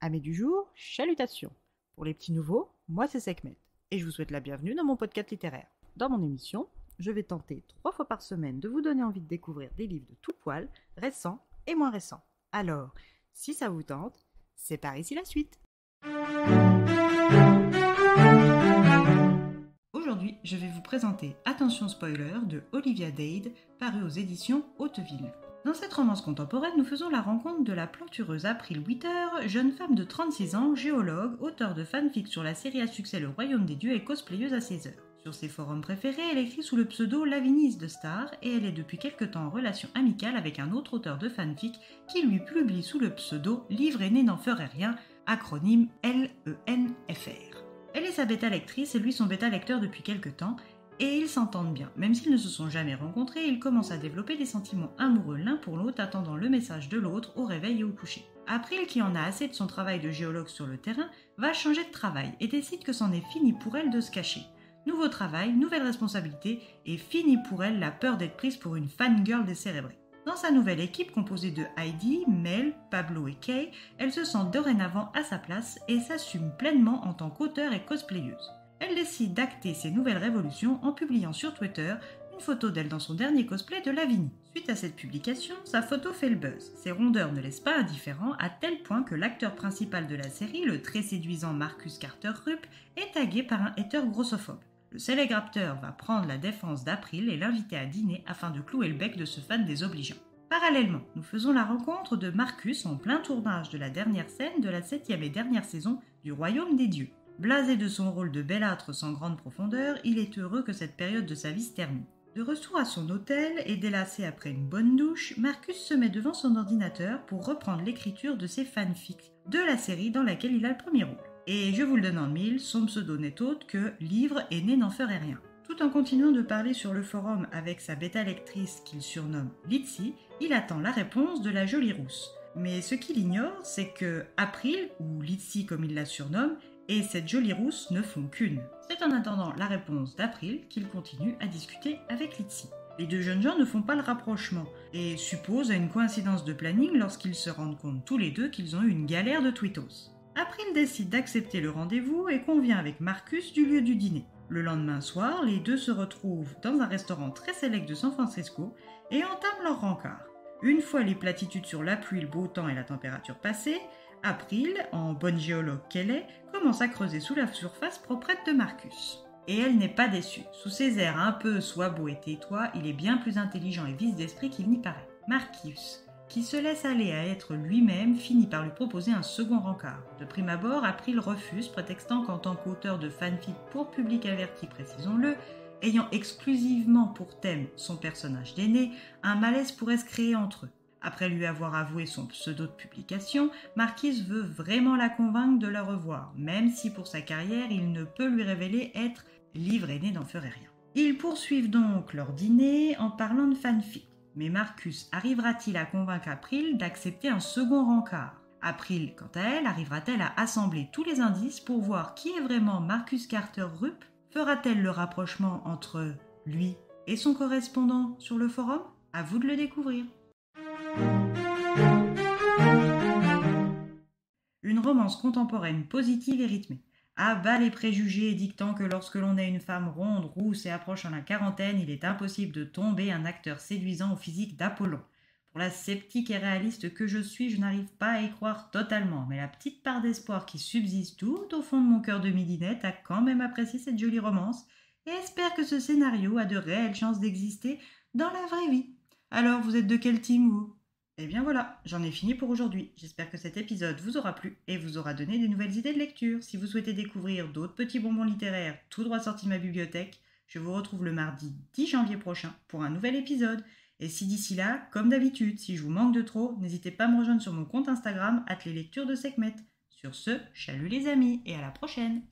Amis du jour, chalutations. Pour les petits nouveaux, moi c'est Sekhmet et je vous souhaite la bienvenue dans mon podcast littéraire. Dans mon émission, je vais tenter 3 fois par semaine de vous donner envie de découvrir des livres de tout poil, récents et moins récents. Alors, si ça vous tente, c'est par ici la suite. Aujourd'hui, je vais vous présenter Attention spoiler de Olivia Dade, paru aux éditions Hauteville. Dans cette romance contemporaine, nous faisons la rencontre de la plantureuse April Wither, jeune femme de 36 ans, géologue, auteure de fanfic sur la série à succès Le Royaume des Dieux et cosplayeuse à ses heures. Sur ses forums préférés, elle écrit sous le pseudo Lavinie is the Star et elle est depuis quelque temps en relation amicale avec un autre auteur de fanfic qui lui publie sous le pseudo Livre aîné n'en ferait rien, acronyme LENFR. Elle est sa bêta-lectrice et lui son bêta-lecteur depuis quelque temps, et ils s'entendent bien. Même s'ils ne se sont jamais rencontrés, ils commencent à développer des sentiments amoureux l'un pour l'autre, attendant le message de l'autre au réveil et au coucher. April, qui en a assez de son travail de géologue sur le terrain, va changer de travail et décide que c'en est fini pour elle de se cacher. Nouveau travail, nouvelle responsabilité, et fini pour elle la peur d'être prise pour une fangirl décérébrée. Dans sa nouvelle équipe composée de Heidi, Mel, Pablo et Kay, elle se sent dorénavant à sa place et s'assume pleinement en tant qu'auteure et cosplayeuse. Elle décide d'acter ses nouvelles révolutions en publiant sur Twitter une photo d'elle dans son dernier cosplay de Lavinie. Suite à cette publication, sa photo fait le buzz. Ses rondeurs ne laissent pas indifférent à tel point que l'acteur principal de la série, le très séduisant Marcus Carter Rupp, est tagué par un hater grossophobe. Le célèbre acteur va prendre la défense d'April et l'inviter à dîner afin de clouer le bec de ce fan désobligeant. Parallèlement, nous faisons la rencontre de Marcus en plein tournage de la dernière scène de la 7e et dernière saison du Royaume des Dieux. Blasé de son rôle de bellâtre sans grande profondeur, il est heureux que cette période de sa vie se termine. De retour à son hôtel et délassé après une bonne douche, Marcus se met devant son ordinateur pour reprendre l'écriture de ses fanfics de la série dans laquelle il a le premier rôle. Et je vous le donne en mille, son pseudo n'est autre que Livre aîné n'en ferait rien. Tout en continuant de parler sur le forum avec sa bêta-lectrice qu'il surnomme Litsi, il attend la réponse de la jolie rousse. Mais ce qu'il ignore, c'est que April, ou Litsi comme il la surnomme, et cette jolie rousse ne font qu'une. C'est en attendant la réponse d'April qu'il continue à discuter avec Litsi. Les deux jeunes gens ne font pas le rapprochement et supposent à une coïncidence de planning lorsqu'ils se rendent compte tous les deux qu'ils ont eu une galère de twittos. April décide d'accepter le rendez-vous et convient avec Marcus du lieu du dîner. Le lendemain soir, les deux se retrouvent dans un restaurant très sélect de San Francisco et entament leur rencard. Une fois les platitudes sur la pluie, le beau temps et la température passés, April, en bonne géologue qu'elle est, commence à creuser sous la surface proprette de Marcus. Et elle n'est pas déçue. Sous ses airs un peu sois beau et tais-toi, il est bien plus intelligent et vif d'esprit qu'il n'y paraît. Marcus, qui se laisse aller à être lui-même, finit par lui proposer un second rencard. De prime abord, April refuse, prétextant qu'en tant qu'auteur de fanfic pour public averti, précisons-le, ayant exclusivement pour thème son personnage d'aîné, un malaise pourrait se créer entre eux. Après lui avoir avoué son pseudo de publication, Marcus veut vraiment la convaincre de la revoir, même si pour sa carrière, il ne peut lui révéler être Livre aîné n'en ferait rien. Ils poursuivent donc leur dîner en parlant de fanfic. Mais Marcus arrivera-t-il à convaincre April d'accepter un second rencard ? April, quant à elle, arrivera-t-elle à assembler tous les indices pour voir qui est vraiment Marcus Carter Rupp ? Fera-t-elle le rapprochement entre lui et son correspondant sur le forum ? À vous de le découvrir. Une romance contemporaine positive et rythmée. À bas les préjugés dictant que lorsque l'on est une femme ronde, rousse et approchant la quarantaine, il est impossible de tomber un acteur séduisant au physique d'Apollon. Pour la sceptique et réaliste que je suis, je n'arrive pas à y croire totalement, mais la petite part d'espoir qui subsiste tout au fond de mon cœur de midinette a quand même apprécié cette jolie romance et espère que ce scénario a de réelles chances d'exister dans la vraie vie. Alors, vous êtes de quel team, vous ? Et bien voilà, j'en ai fini pour aujourd'hui. J'espère que cet épisode vous aura plu et vous aura donné de nouvelles idées de lecture. Si vous souhaitez découvrir d'autres petits bonbons littéraires tout droit sortis de ma bibliothèque, je vous retrouve le mardi 10 janvier prochain pour un nouvel épisode. Et si d'ici là, comme d'habitude, si je vous manque de trop, n'hésitez pas à me rejoindre sur mon compte Instagram @leslectures de Sekhmet. Sur ce, chalut les amis et à la prochaine.